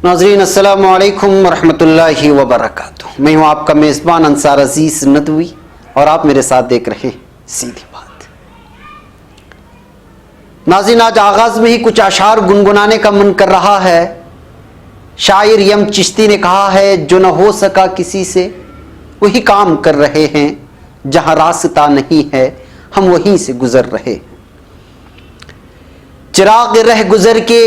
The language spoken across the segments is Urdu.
ناظرین السلام علیکم ورحمۃ اللہ وبرکاتہ. میں ہوں آپ کا میزبان انصار عزیز ندوی اور آپ میرے ساتھ دیکھ رہے ہیں سیدھی بات. ناظرین آج آغاز میں ہی کچھ اشعار گنگنانے کا من کر رہا ہے. شاعر یم چشتی نے کہا ہے جو نہ ہو سکا کسی سے وہی کام کر رہے ہیں, جہاں راستہ نہیں ہے ہم وہیں سے گزر رہے ہیں. چراغ رہ گزر کے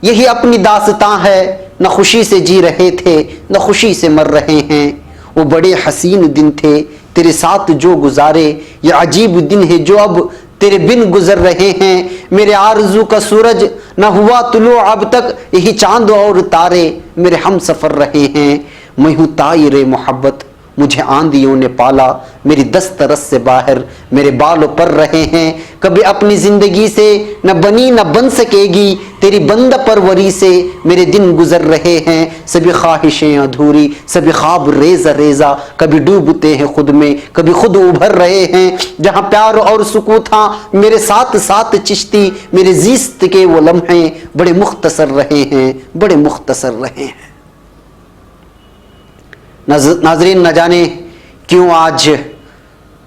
یہی اپنی داستاں ہے, نہ خوشی سے جی رہے تھے نہ خوشی سے مر رہے ہیں. وہ بڑے حسین دن تھے تیرے ساتھ جو گزارے, یہ عجیب دن ہے جو اب تیرے بن گزر رہے ہیں. میرے آرزو کا سورج نہ ہوا طلوع اب تک, یہی چاند اور تارے میرے ہم سفر رہے ہیں. میں ہوں طائر محبت مجھے آندھیوں نے پالا, میری دسترس سے باہر میرے بال پر رہے ہیں. کبھی اپنی زندگی سے نہ بنی نہ بن سکے گی, تیری بندہ پروری سے میرے دن گزر رہے ہیں. سبھی خواہشیں ادھوری سبھی خواب ریزہ ریزہ, کبھی ڈوبتے ہیں خود میں کبھی خود ابھر رہے ہیں. جہاں پیار اور سکون تھا میرے ساتھ ساتھ چشتی, میرے زیست کے وہ لمحے بڑے مختصر رہے ہیں, بڑے مختصر رہے ہیں. ناظرین نہ جانے کیوں آج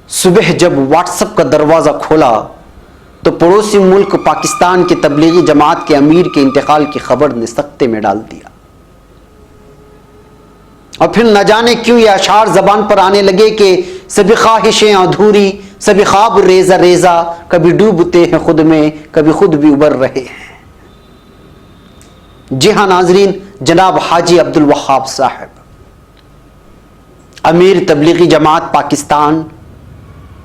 صبح جب واٹس ایپ کا دروازہ کھولا تو پڑوسی ملک پاکستان کے تبلیغی جماعت کے امیر کے انتقال کی خبر نے سکتے میں ڈال دیا. اور پھر نہ جانے کیوں یہ اشعار زبان پر آنے لگے کہ سبھی خواہشیں ادھوری سبھی خواب ریزہ ریزہ, کبھی ڈوبتے ہیں خود میں کبھی خود بھی ابھر رہے ہیں. جی ہاں ناظرین, جناب حاجی عبدالوہاب صاحب امیر تبلیغی جماعت پاکستان,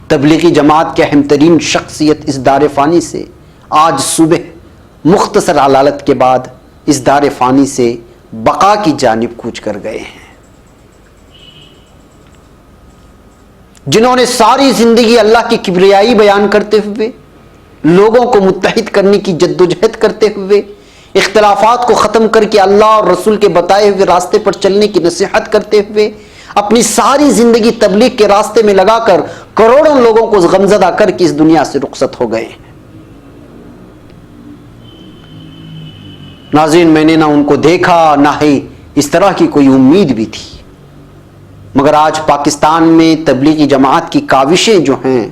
تبلیغی جماعت کے اہم ترین شخصیت اس دار فانی سے آج صبح مختصر علالت کے بعد اس دار فانی سے بقا کی جانب کوچ کر گئے ہیں. جنہوں نے ساری زندگی اللہ کی کبریائی بیان کرتے ہوئے, لوگوں کو متحد کرنے کی جدوجہد کرتے ہوئے, اختلافات کو ختم کر کے اللہ اور رسول کے بتائے ہوئے راستے پر چلنے کی نصیحت کرتے ہوئے اپنی ساری زندگی تبلیغ کے راستے میں لگا کر کروڑوں لوگوں کو غمزدہ کر کے اس دنیا سے رخصت ہو گئے ہیں. ناظرین میں نے نہ ان کو دیکھا نہ ہی اس طرح کی کوئی امید بھی تھی, مگر آج پاکستان میں تبلیغی جماعت کی کاوشیں جو ہیں,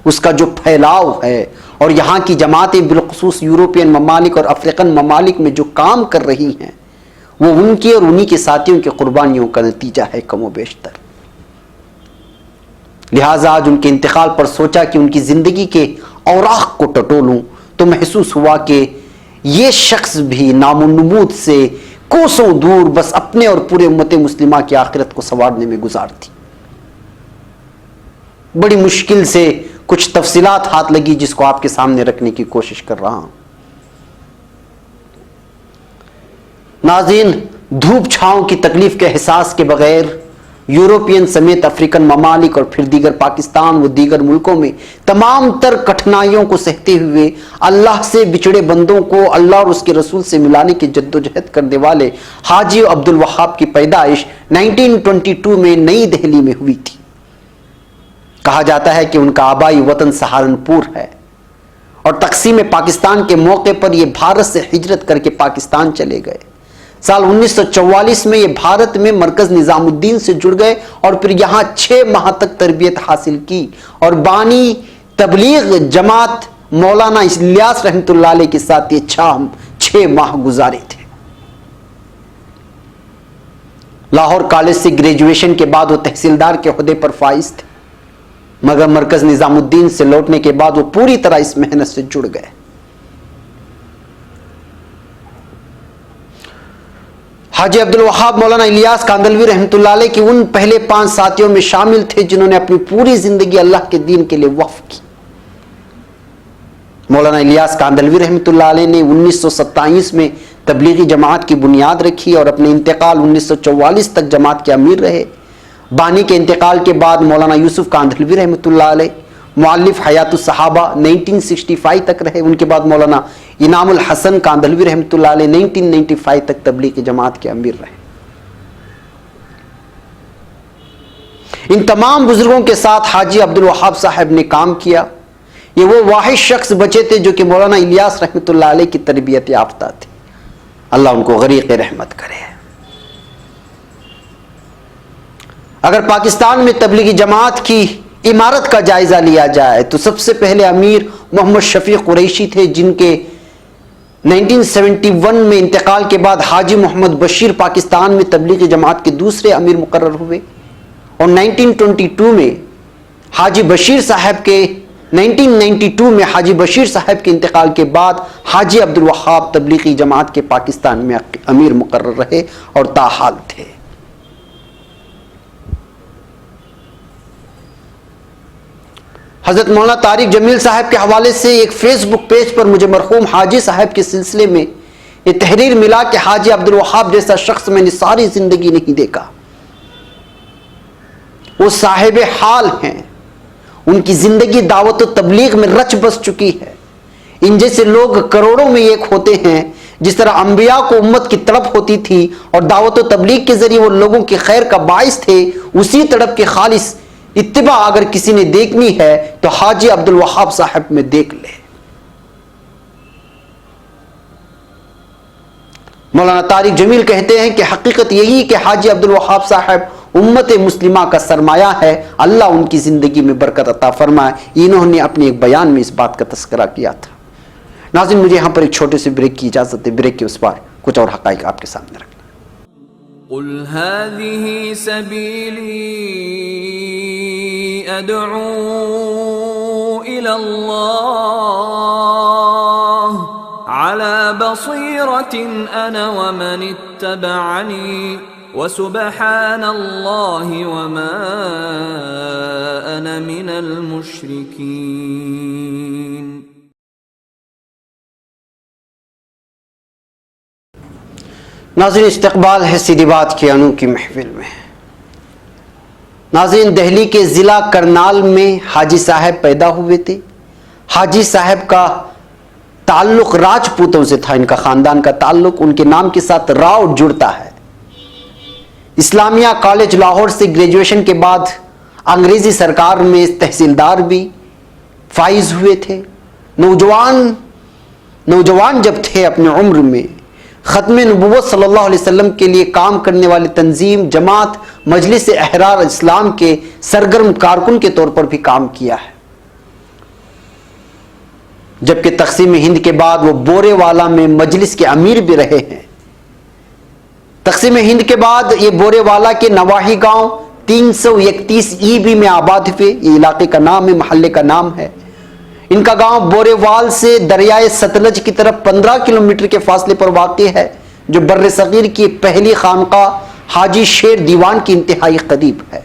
اس کا جو پھیلاؤ ہے, اور یہاں کی جماعتیں بالخصوص یورپین ممالک اور افریقن ممالک میں جو کام کر رہی ہیں, وہ ان کی اور انہی کے ساتھیوں کی قربانیوں کا نتیجہ ہے کم و بیشتر. لہٰذا آج ان کے انتقال پر سوچا کہ ان کی زندگی کے اوراق کو ٹٹولوں تو محسوس ہوا کہ یہ شخص بھی نام و نمود سے کوسوں دور بس اپنے اور پورے امت مسلمہ کی آخرت کو سنوارنے میں گزارتی. بڑی مشکل سے کچھ تفصیلات ہاتھ لگی جس کو آپ کے سامنے رکھنے کی کوشش کر رہا ہوں. ناظرین, دھوپ چھاؤں کی تکلیف کے احساس کے بغیر یورپین سمیت افریقن ممالک اور پھر دیگر پاکستان و دیگر ملکوں میں تمام تر کٹھنائیوں کو سہتے ہوئے اللہ سے بچھڑے بندوں کو اللہ اور اس کے رسول سے ملانے کی جدوجہد کرنے والے حاجی عبدالوہاب کی پیدائش 1922 میں نئی دہلی میں ہوئی تھی. کہا جاتا ہے کہ ان کا آبائی وطن سہارنپور ہے اور تقسیم پاکستان کے موقع پر یہ بھارت سے ہجرت کر کے پاکستان چلے گئے. سال 1944 میں یہ بھارت میں مرکز نظام الدین سے جڑ گئے اور پھر یہاں 6 ماہ تک تربیت حاصل کی اور بانی تبلیغ جماعت مولانا الیاس رحمۃ اللہ علیہ کے ساتھ یہ 6 ماہ گزارے تھے. لاہور کالج سے گریجویشن کے بعد وہ تحصیلدار کے عہدے پر فائز تھے, مگر مرکز نظام الدین سے لوٹنے کے بعد وہ پوری طرح اس محنت سے جڑ گئے. حاجی عبدالوہاب مولانا الیاس کاندھلوی رحمۃ اللہ علیہ کی ان پہلے 5 ساتھیوں میں شامل تھے جنہوں نے اپنی پوری زندگی اللہ کے دین کے لیے وقف کی. مولانا الیاس کاندھلوی رحمۃ اللہ علیہ نے 1927 میں تبلیغی جماعت کی بنیاد رکھی اور اپنے انتقال 1944 تک جماعت کے امیر رہے. بانی کے انتقال کے بعد مولانا یوسف کاندھلوی رحمۃ اللہ علیہ مؤلف حیات الصحابہ 1965 تک رہے. ان کے بعد مولانا انعام الحسن کاندھلوی رحمۃ اللہ علیہ 1995 تک تبلیغی جماعت کے امیر رہے. ان تمام بزرگوں کے ساتھ حاجی عبدالوہاب صاحب نے کام کیا. یہ وہ واحد شخص بچے تھے جو کہ مولانا الیاس رحمۃ اللہ علیہ کی تربیت یافتہ تھے. اللہ ان کو غریق رحمت کرے. اگر پاکستان میں تبلیغی جماعت کی عمارت کا جائزہ لیا جائے تو سب سے پہلے امیر محمد شفیق قریشی تھے، جن کے 1971 میں انتقال کے بعد حاجی محمد بشیر پاکستان میں تبلیغی جماعت کے دوسرے امیر مقرر ہوئے، اور 1922 میں حاجی بشیر صاحب کے 1992 میں حاجی بشیر صاحب کے انتقال کے بعد حاجی عبدالوہاب تبلیغی جماعت کے پاکستان میں امیر مقرر رہے اور تاحال تھے۔ حضرت مولانا طارق جمیل صاحب کے حوالے سے ایک فیس بک پیج پر مجھے مرحوم حاجی صاحب کے سلسلے میں یہ تحریر ملا کہ حاجی عبدالوہاب جیسا شخص میں نے ساری زندگی نہیں دیکھا، وہ صاحب حال ہیں، ان کی زندگی دعوت و تبلیغ میں رچ بس چکی ہے۔ ان جیسے لوگ کروڑوں میں ایک ہوتے ہیں، جس طرح انبیاء کو امت کی تڑپ ہوتی تھی اور دعوت و تبلیغ کے ذریعے وہ لوگوں کی خیر کا باعث تھے، اسی تڑپ کے خالص اتباع اگر کسی نے دیکھنی ہے تو حاجی عبدالوہاب صاحب میں دیکھ لے۔ مولانا طارق جمیل کہتے ہیں کہ حقیقت یہی کہ حاجی عبدالوہاب صاحب امت مسلمہ کا سرمایہ ہے، اللہ ان کی زندگی میں برکت عطا فرمائے۔ انہوں نے اپنے ایک بیان میں اس بات کا تذکرہ کیا تھا۔ ناظرین، مجھے یہاں پر ایک چھوٹے سے بریک کی اجازت ہے، بریک کے اس پار کچھ اور حقائق آپ کے سامنے رکھنا۔ قل هذه سبيلي أدعو إلى الله على بصيرة أنا ومن اتبعني وسبحان الله وما أنا من المشركين۔ ناظرین، استقبال ہے سیدھی بات کی انوکھی محفل میں۔ ناظرین، دہلی کے ضلع کرنال میں حاجی صاحب پیدا ہوئے تھے۔ حاجی صاحب کا تعلق راجپوتوں سے تھا، ان کا خاندان کا تعلق ان کے نام کے ساتھ راؤ جڑتا ہے۔ اسلامیہ کالج لاہور سے گریجویشن کے بعد انگریزی سرکار میں تحصیلدار بھی فائز ہوئے تھے۔ نوجوان جب تھے اپنے عمر میں، ختم نبوت صلی اللہ علیہ وسلم کے لیے کام کرنے والی تنظیم جماعت مجلس احرار اسلام کے سرگرم کارکن کے طور پر بھی کام کیا ہے، جبکہ تقسیم ہند کے بعد وہ بورے والا میں مجلس کے امیر بھی رہے ہیں۔ تقسیم ہند کے بعد یہ بورے والا کے نواحی گاؤں 331 ای میں آباد ہوئے، یہ علاقے کا نام ہے، محلے کا نام ہے۔ ان کا گاؤں بورے وال سے دریائے ستلج کی طرف 15 کلومیٹر کے فاصلے پر واقع ہے، جو بر صغیر کی پہلی خانقاہ حاجی شیر دیوان کی انتہائی قریب ہے۔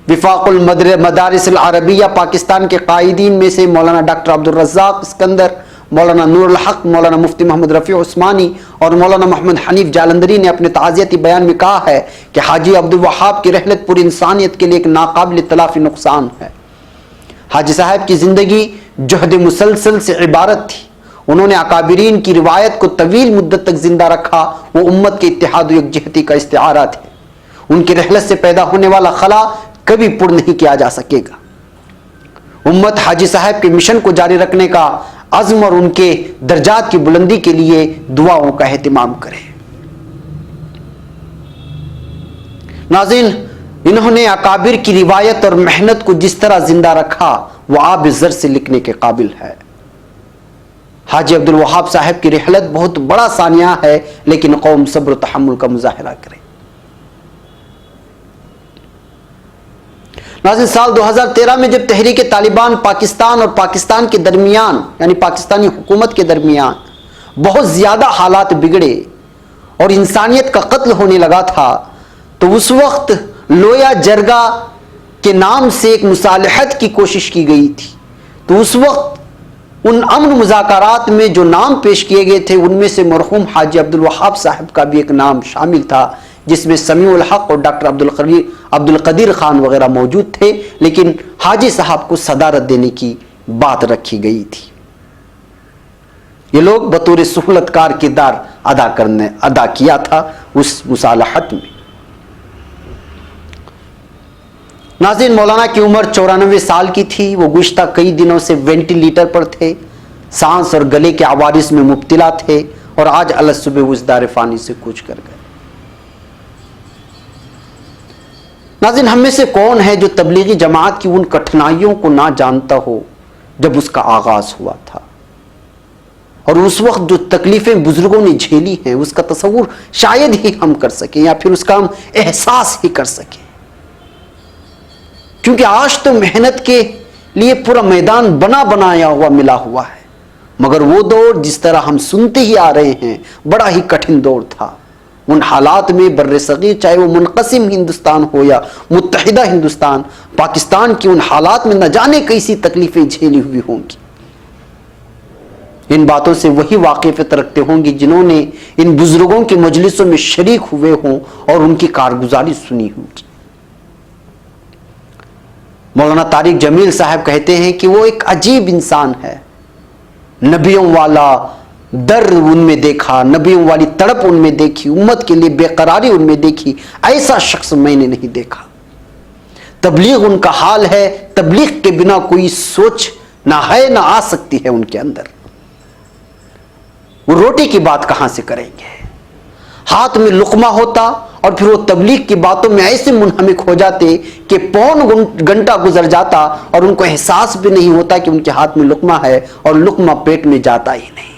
وفاق المدارس العربیہ پاکستان کے قائدین میں سے مولانا ڈاکٹر عبدالرزاق اسکندر، مولانا نور الحق، مولانا مفتی محمد رفیع عثمانی اور مولانا محمد حنیف جالندری نے اپنے تعزیتی بیان میں کہا ہے کہ حاجی عبدالوہاب کی رحلت پوری انسانیت کے لیے ایک ناقابل تلافی نقصان ہے۔ حاجی صاحب کی زندگی جہد مسلسل سے عبارت تھی۔ انہوں نے اکابرین کی روایت کو طویل مدت تک زندہ رکھا، وہ امت کے اتحاد و یکجہتی کا استعارہ تھے۔ ان کی رحلت سے پیدا ہونے والا خلا کبھی پر نہیں کیا جا سکے گا۔ امت حاجی صاحب کے مشن کو جاری رکھنے کا عزم اور ان کے درجات کی بلندی کے لیے دعاؤں کا اہتمام کرے۔ ناظرین، انہوں نے اکابر کی روایت اور محنت کو جس طرح زندہ رکھا وہ آب زر سے لکھنے کے قابل ہے۔ حاجی عبدالوہاب صاحب کی رحلت بہت بڑا سانحہ ہے، لیکن قوم صبر و تحمل کا مظاہرہ کرے۔ ناظرین، سال 2013 میں جب تحریک طالبان پاکستان اور پاکستان کے درمیان یعنی پاکستانی حکومت کے درمیان بہت زیادہ حالات بگڑے اور انسانیت کا قتل ہونے لگا تھا، تو اس وقت لویا جرگا کے نام سے ایک مصالحت کی کوشش کی گئی تھی۔ تو اس وقت ان امن مذاکرات میں جو نام پیش کیے گئے تھے، ان میں سے مرحوم حاجی عبدالوہاب صاحب کا بھی ایک نام شامل تھا، جس میں سمیع الحق اور ڈاکٹر عبدالقدیر خان وغیرہ موجود تھے، لیکن حاجی صاحب کو صدارت دینے کی بات رکھی گئی تھی۔ یہ لوگ بطور سہولت کار کردار ادا کیا تھا اس مصالحت میں۔ ناظرین، مولانا کی عمر 94 سال کی تھی۔ وہ گزشتہ کئی دنوں سے وینٹیلیٹر پر تھے، سانس اور گلے کے عوارض میں مبتلا تھے اور آج الصبح وہ اس دار فانی سے کوچ کر گئے۔ ناظرین، ہم میں سے کون ہے جو تبلیغی جماعت کی ان کٹھنائیوں کو نہ جانتا ہو جب اس کا آغاز ہوا تھا، اور اس وقت جو تکلیفیں بزرگوں نے جھیلی ہیں اس کا تصور شاید ہی ہم کر سکیں، یا پھر اس کا ہم احساس ہی کر سکیں، کیونکہ آج تو محنت کے لیے پورا میدان بنا بنایا ہوا ملا ہوا ہے، مگر وہ دور جس طرح ہم سنتے ہی آ رہے ہیں بڑا ہی کٹھن دور تھا۔ ان حالات میں بر صغیر، چاہے وہ منقسم ہندوستان ہو یا متحدہ ہندوستان، پاکستان کی ان حالات میں نہ جانے کیسی تکلیفیں جھیلی ہوئی ہوں گی۔ ان باتوں سے وہی واقفیت رکھتے ہوں گے جنہوں نے ان بزرگوں کی مجلسوں میں شریک ہوئے ہوں اور ان کی کارگزاری سنی ہوگی۔ مولانا طارق جمیل صاحب کہتے ہیں کہ وہ ایک عجیب انسان ہے، نبیوں والا درد ان میں دیکھا، نبیوں والی تڑپ ان میں دیکھی، امت کے لیے بے قراری ان میں دیکھی، ایسا شخص میں نے نہیں دیکھا۔ تبلیغ ان کا حال ہے، تبلیغ کے بنا کوئی سوچ نہ ہے نہ آ سکتی ہے ان کے اندر۔ وہ روٹی کی بات کہاں سے کریں گے؟ ہاتھ میں لقمہ ہوتا اور پھر وہ تبلیغ کی باتوں میں ایسے منہمک ہو جاتے کہ پون گھنٹہ گزر جاتا اور ان کو احساس بھی نہیں ہوتا کہ ان کے ہاتھ میں لقمہ ہے اور لقمہ پیٹ میں جاتا ہی نہیں۔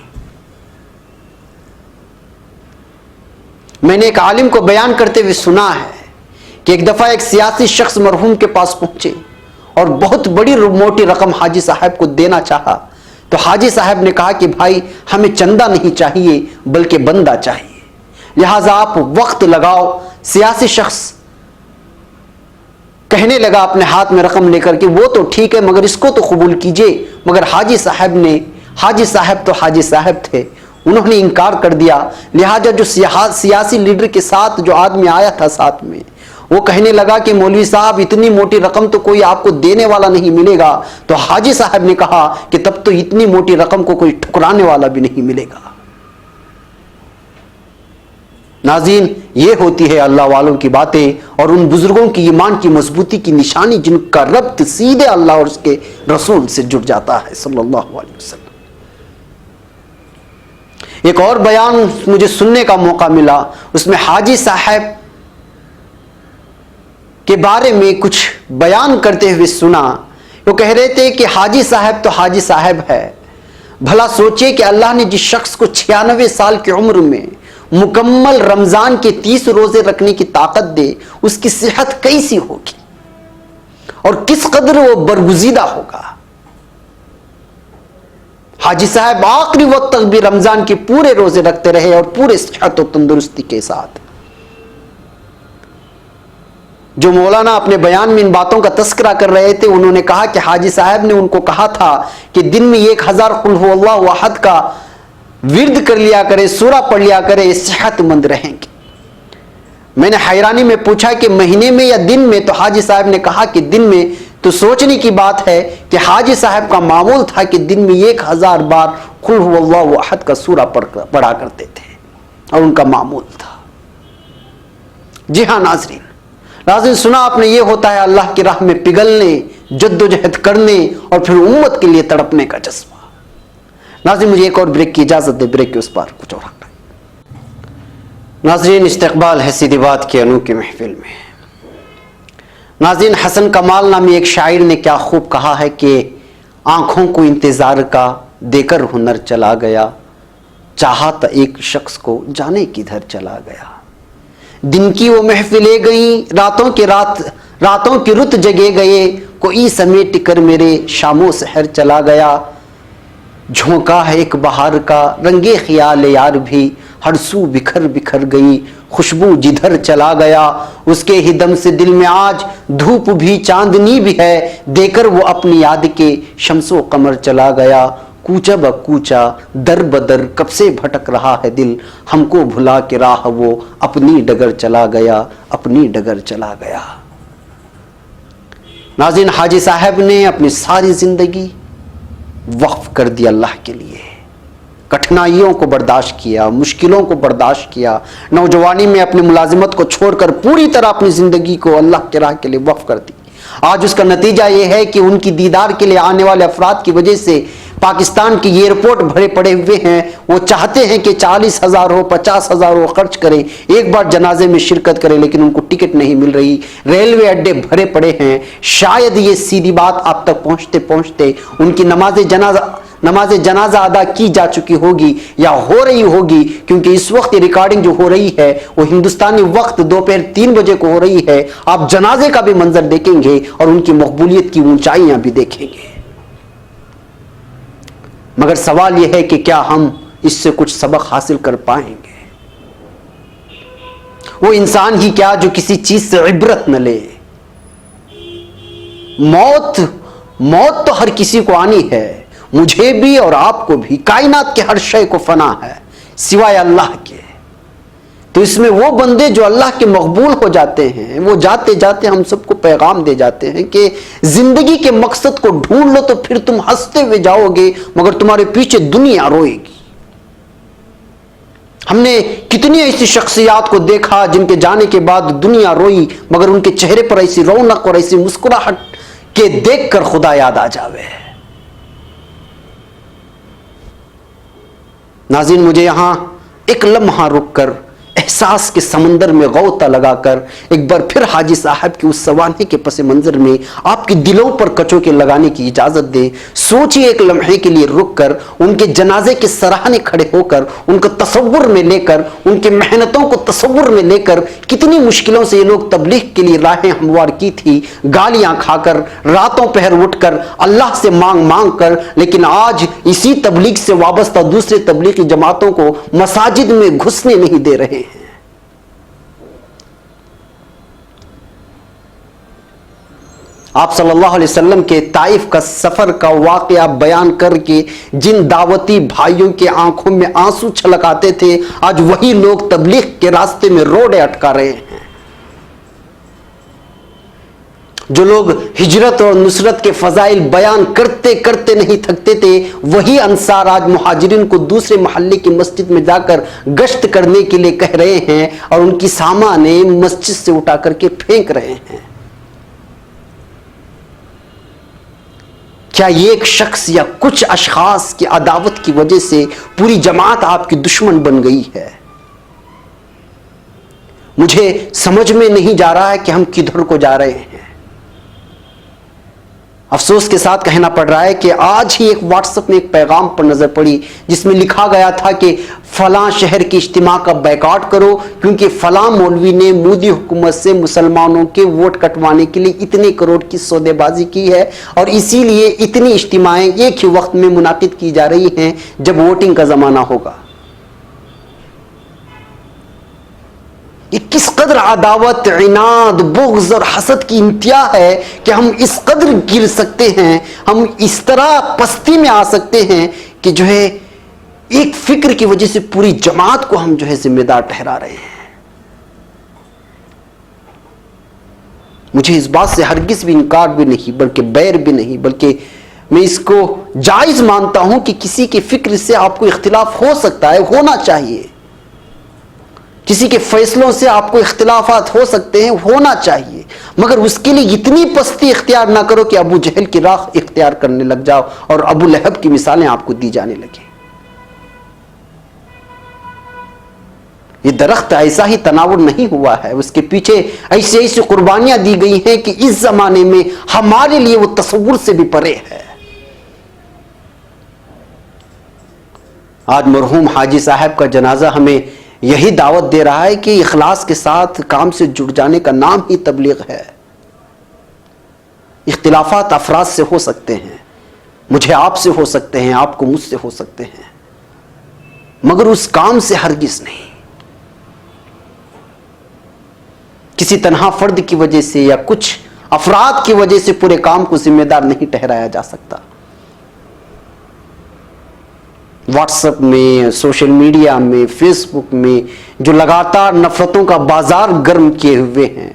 میں نے ایک عالم کو بیان کرتے ہوئے سنا ہے کہ ایک دفعہ ایک سیاسی شخص مرحوم کے پاس پہنچے اور بہت بڑی موٹی رقم حاجی صاحب کو دینا چاہا، تو حاجی صاحب نے کہا کہ بھائی ہمیں چندہ نہیں چاہیے بلکہ بندہ چاہیے، لہٰذا آپ وقت لگاؤ۔ سیاسی شخص کہنے لگا اپنے ہاتھ میں رقم لے کر کہ وہ تو ٹھیک ہے مگر اس کو تو قبول کیجئے، مگر حاجی صاحب تو حاجی صاحب تھے، انہوں نے انکار کر دیا۔ لہٰذا جو سیاسی لیڈر کے ساتھ جو آدمی آیا تھا ساتھ میں، وہ کہنے لگا کہ مولوی صاحب اتنی موٹی رقم تو کوئی آپ کو دینے والا نہیں ملے گا، تو حاجی صاحب نے کہا کہ تب تو اتنی موٹی رقم کو کوئی ٹھکرانے والا بھی نہیں ملے گا۔ ناظرین، یہ ہوتی ہے اللہ والوں کی باتیں اور ان بزرگوں کی ایمان کی مضبوطی کی نشانی جن کا ربط سیدھے اللہ اور اس کے رسول سے جڑ جاتا ہے صلی اللہ علیہ وسلم۔ ایک اور بیان مجھے سننے کا موقع ملا، اس میں حاجی صاحب کے بارے میں کچھ بیان کرتے ہوئے سنا۔ وہ کہہ رہے تھے کہ حاجی صاحب تو حاجی صاحب ہے، بھلا سوچئے کہ اللہ نے جس شخص کو 96 سال کی عمر میں مکمل رمضان کے 30 روزے رکھنے کی طاقت دے، اس کی صحت کیسی ہوگی اور کس قدر وہ برگزیدہ ہوگا۔ حاجی صاحب آخری وقت تک بھی رمضان کے پورے روزے رکھتے رہے اور پورے صحت و تندرستی کے ساتھ۔ جو مولانا اپنے بیان میں ان باتوں کا تذکرہ کر رہے تھے، انہوں نے کہا کہ حاجی صاحب نے ان کو کہا تھا کہ دن میں 1000 قل هو اللہ احد کا ورد کر لیا کرے، سورہ پڑھ لیا کرے، صحت مند رہیں گے۔ میں نے حیرانی میں پوچھا کہ مہینے میں یا دن میں؟ تو حاجی صاحب نے کہا کہ دن میں۔ تو سوچنے کی بات ہے کہ حاجی صاحب کا معمول تھا کہ دن میں 1000 بار قل هو اللہ احد کا سورہ پڑھا کرتے تھے، اور ان کا معمول تھا۔ جی ہاں ناظرین، سنا آپ نے، یہ ہوتا ہے اللہ کی راہ میں پگھلنے، جد و جہد کرنے اور پھر امت کے لیے تڑپنے کا جذبہ۔ ناظرین، مجھے ایک اور بریک کی اجازت دے، بریک کے اس پار کچھ اور آتا ہے۔ ناظرین، استقبال ہے سیدھی بات کی انوکھی محفل میں۔ ناظرین، حسن کمال نامی ایک شاعر نے کیا خوب کہا ہے کہ آنکھوں کو انتظار کا دے کر ہنر چلا گیا، چاہا تا ایک شخص کو جانے کدھر چلا گیا۔ دن کی وہ محفلیں گئیں، راتوں کی رت جگے گئے، کوئی سمیٹ کر میرے شام و سحر چلا گیا۔ جھونکا ہے ایک بہار کا رنگے خیال یار بھی، ہر سو بکھر بکھر گئی خوشبو جدھر چلا گیا۔ اس کے ہی دم سے دل میں آج دھوپ بھی چاندنی بھی ہے، دے کر وہ اپنی یاد کے شمس و قمر چلا گیا۔ کوچا بہ کوچا در بدر کب سے بھٹک رہا ہے دل، ہم کو بھلا کے راہ وہ اپنی ڈگر چلا گیا، اپنی ڈگر چلا گیا۔ ناظرین، حاجی صاحب نے اپنی ساری زندگی وقف کر دی اللہ کے لیے، کٹھنائیوں کو برداشت کیا، مشکلوں کو برداشت کیا، نوجوانی میں اپنی ملازمت کو چھوڑ کر پوری طرح اپنی زندگی کو اللہ کے راہ کے لیے وقف کر دی۔ آج اس کا نتیجہ یہ ہے کہ ان کی دیدار کے لیے آنے والے افراد کی وجہ سے پاکستان کی ایئرپورٹ بھرے پڑے ہوئے ہیں، وہ چاہتے ہیں کہ 40,000 ہو 50,000 ہو خرچ کریں، ایک بار جنازے میں شرکت کریں، لیکن ان کو ٹکٹ نہیں مل رہی، ریلوے اڈے بھرے پڑے ہیں۔ شاید یہ سیدھی بات آپ تک پہنچتے پہنچتے ان کی نماز جنازہ ادا کی جا چکی ہوگی یا ہو رہی ہوگی، کیونکہ اس وقت یہ ریکارڈنگ جو ہو رہی ہے وہ ہندوستانی وقت دوپہر 3 بجے کو ہو رہی ہے۔ آپ جنازے کا بھی منظر دیکھیں گے اور ان کی مقبولیت کی اونچائیاں بھی دیکھیں گے۔ مگر سوال یہ ہے کہ کیا ہم اس سے کچھ سبق حاصل کر پائیں گے؟ وہ انسان ہی کیا جو کسی چیز سے عبرت نہ لے۔ موت تو ہر کسی کو آنی ہے، مجھے بھی اور آپ کو بھی، کائنات کے ہر شے کو فنا ہے سوائے اللہ کے۔ تو اس میں وہ بندے جو اللہ کے مقبول ہو جاتے ہیں، وہ جاتے جاتے ہم سب کو پیغام دے جاتے ہیں کہ زندگی کے مقصد کو ڈھونڈ لو تو پھر تم ہنستے ہوئے جاؤ گے، مگر تمہارے پیچھے دنیا روئے گی۔ ہم نے کتنی ایسی شخصیات کو دیکھا جن کے جانے کے بعد دنیا روئی، مگر ان کے چہرے پر ایسی رونق اور ایسی مسکراہٹ کہ دیکھ کر خدا یاد آ جاوے۔ ناظرین، مجھے یہاں ایک لمحہ رک کر احساس کے سمندر میں غوطہ لگا کر ایک بار پھر حاجی صاحب کی اس سوانحے کے پس منظر میں آپ کے دلوں پر کچوکے لگانے کی اجازت دیں۔ سوچئے ایک لمحے کے لیے رک کر، ان کے جنازے کے سراہنے کھڑے ہو کر، ان کو تصور میں لے کر، ان کے محنتوں کو تصور میں لے کر، کتنی مشکلوں سے یہ لوگ تبلیغ کے لیے راہیں ہموار کی تھی، گالیاں کھا کر، راتوں پہر اٹھ کر، اللہ سے مانگ کر، لیکن آج اسی تبلیغ سے وابستہ دوسرے تبلیغی جماعتوں کو مساجد میں گھسنے نہیں دے رہے ہیں۔ آپ صلی اللہ علیہ وسلم کے طائف کا سفر کا واقعہ بیان کر کے جن دعوتی بھائیوں کے آنکھوں میں آنسو چھلکاتے تھے، آج وہی لوگ تبلیغ کے راستے میں روڑے اٹکا رہے ہیں۔ جو لوگ ہجرت اور نصرت کے فضائل بیان کرتے کرتے نہیں تھکتے تھے، وہی انصار آج مہاجرین کو دوسرے محلے کی مسجد میں جا کر گشت کرنے کے لیے کہہ رہے ہیں اور ان کی سامانیں مسجد سے اٹھا کر کے پھینک رہے ہیں۔ کیا یہ ایک شخص یا کچھ اشخاص کی عداوت کی وجہ سے پوری جماعت آپ کی دشمن بن گئی ہے؟ مجھے سمجھ میں نہیں جا رہا ہے کہ ہم کدھر کو جا رہے ہیں۔ افسوس کے ساتھ کہنا پڑ رہا ہے کہ آج ہی ایک واٹس ایپ میں ایک پیغام پر نظر پڑی جس میں لکھا گیا تھا کہ فلاں شہر کے اجتماع کا بیکاٹ کرو کیونکہ فلاں مولوی نے مودی حکومت سے مسلمانوں کے ووٹ کٹوانے کے لیے اتنے کروڑ کی سودے بازی کی ہے اور اسی لیے اتنی اجتماعیں ایک ہی وقت میں منعقد کی جا رہی ہیں جب ووٹنگ کا زمانہ ہوگا۔ یہ کس قدر عداوت، عناد، بغض اور حسد کی انتہا ہے کہ ہم اس قدر گر سکتے ہیں، ہم اس طرح پستی میں آ سکتے ہیں کہ جو ہے ایک فکر کی وجہ سے پوری جماعت کو ہم جو ہے ذمہ دار ٹھہرا رہے ہیں۔ مجھے اس بات سے ہرگز بھی انکار بھی نہیں بلکہ بیر بھی نہیں، بلکہ میں اس کو جائز مانتا ہوں کہ کسی کے فکر سے آپ کو اختلاف ہو سکتا ہے، ہونا چاہیے۔ کسی کے فیصلوں سے آپ کو اختلافات ہو سکتے ہیں، ہونا چاہیے، مگر اس کے لیے اتنی پستی اختیار نہ کرو کہ ابو جہل کی راہ اختیار کرنے لگ جاؤ اور ابو لہب کی مثالیں آپ کو دی جانے لگیں۔ یہ درخت ایسا ہی تناور نہیں ہوا ہے، اس کے پیچھے ایسی قربانیاں دی گئی ہیں کہ اس زمانے میں ہمارے لیے وہ تصور سے بھی پرے ہے۔ آج مرحوم حاجی صاحب کا جنازہ ہمیں یہی دعوت دے رہا ہے کہ اخلاص کے ساتھ کام سے جڑ جانے کا نام ہی تبلیغ ہے۔ اختلافات افراد سے ہو سکتے ہیں، مجھے آپ سے ہو سکتے ہیں، آپ کو مجھ سے ہو سکتے ہیں، مگر اس کام سے ہرگز نہیں۔ کسی تنہا فرد کی وجہ سے یا کچھ افراد کی وجہ سے پورے کام کو ذمہ دار نہیں ٹھہرایا جا سکتا۔ واٹس ایپ میں، سوشل میڈیا میں، فیس بک میں جو لگاتار نفرتوں کا بازار گرم کیے ہوئے ہیں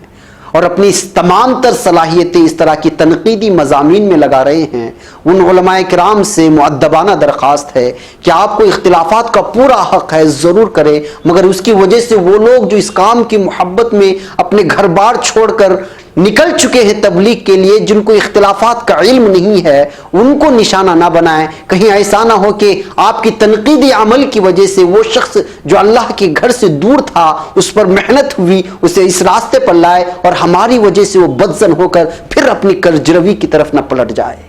اور اپنی تمام تر صلاحیتیں اس طرح کی تنقیدی مضامین میں لگا رہے ہیں، ان علماء کرام سے مؤدبانہ درخواست ہے کہ آپ کو اختلافات کا پورا حق ہے، ضرور کریں، مگر اس کی وجہ سے وہ لوگ جو اس کام کی محبت میں اپنے گھر بار چھوڑ کر نکل چکے ہیں تبلیغ کے لیے، جن کو اختلافات کا علم نہیں ہے، ان کو نشانہ نہ بنائیں۔ کہیں ایسا نہ ہو کہ آپ کی تنقیدی عمل کی وجہ سے وہ شخص جو اللہ کے گھر سے دور تھا، اس پر محنت ہوئی، اسے اس راستے پر لائے، اور ہماری وجہ سے وہ بدزن ہو کر پھر اپنی کرجروی کی طرف نہ پلٹ جائے۔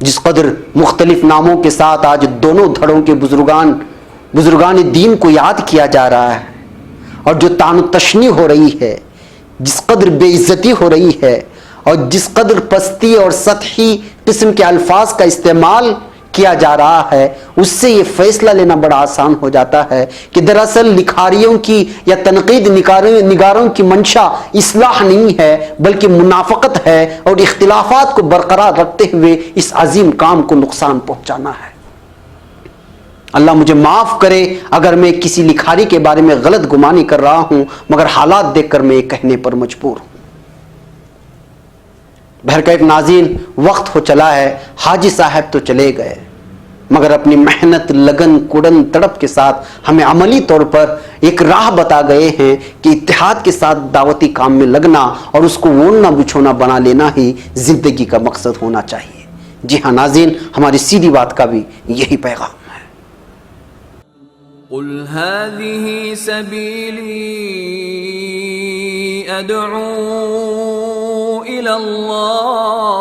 جس قدر مختلف ناموں کے ساتھ آج دونوں دھڑوں کے بزرگان دین کو یاد کیا جا رہا ہے، اور جو طعن و تشنی ہو رہی ہے، جس قدر بے عزتی ہو رہی ہے، اور جس قدر پستی اور سطحی قسم کے الفاظ کا استعمال کیا جا رہا ہے، اس سے یہ فیصلہ لینا بڑا آسان ہو جاتا ہے کہ دراصل لکھاریوں کی یا تنقید نگاروں کی منشا اصلاح نہیں ہے، بلکہ منافقت ہے، اور اختلافات کو برقرار رکھتے ہوئے اس عظیم کام کو نقصان پہنچانا ہے۔ اللہ مجھے معاف کرے اگر میں کسی لکھاری کے بارے میں غلط گمانی کر رہا ہوں، مگر حالات دیکھ کر میں یہ کہنے پر مجبور ہوں۔ بہرکیف ناظرین، وقت ہو چلا ہے، حاجی صاحب تو چلے گئے، مگر اپنی محنت، لگن، کڑن، تڑپ کے ساتھ ہمیں عملی طور پر ایک راہ بتا گئے ہیں کہ اتحاد کے ساتھ دعوتی کام میں لگنا اور اس کو ووننا بچھونا بنا لینا ہی زندگی کا مقصد ہونا چاہیے۔ جی ہاں ناظرین، ہماری سیدھی بات کا بھی یہی پیغام ہے۔ قل هذه سبيلي أدعو إلى الله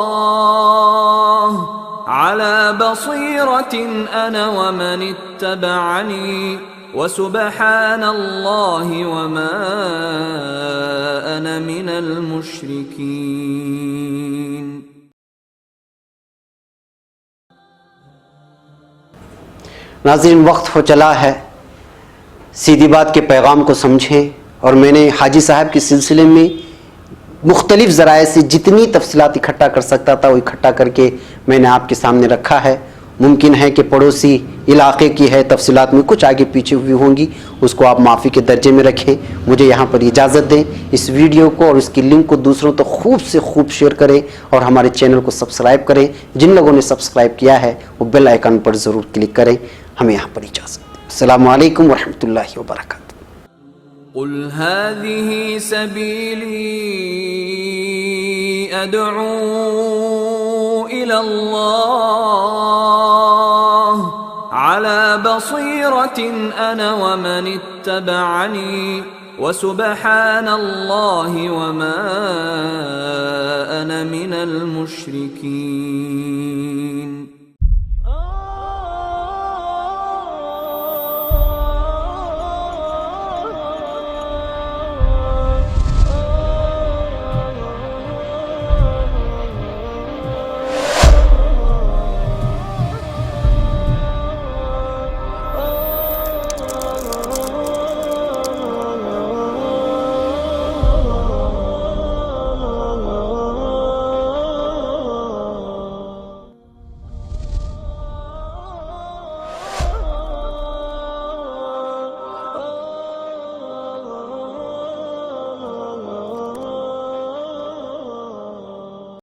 على بصيرة أنا ومن اتبعني وسبحان الله وما أنا من المشركين۔ ناظرین، وقت ہو چلا ہے، سیدھی بات کے پیغام کو سمجھیں، اور میں نے حاجی صاحب کے سلسلے میں مختلف ذرائع سے جتنی تفصیلات اکٹھا کر سکتا تھا وہ اکٹھا کر کے میں نے آپ کے سامنے رکھا ہے۔ ممکن ہے کہ پڑوسی علاقے کی ہے، تفصیلات میں کچھ آگے پیچھے ہوئی ہوں گی، اس کو آپ معافی کے درجے میں رکھیں۔ مجھے یہاں پر اجازت دیں، اس ویڈیو کو اور اس کی لنک کو دوسروں تک خوب سے خوب شیئر کریں، اور ہمارے چینل کو سبسکرائب کریں۔ جن لوگوں نے سبسکرائب کیا ہے وہ بیل آئیکن پر ضرور کلک کریں۔ ہمیں یہاں پر اجازت دیں۔ السلام علیکم ورحمۃ اللہ وبرکاتہ۔ قل هذه سبيلي أدعو إلى الله على بصيرة أنا ومن اتبعني وسبحان الله وما أنا من المشركين۔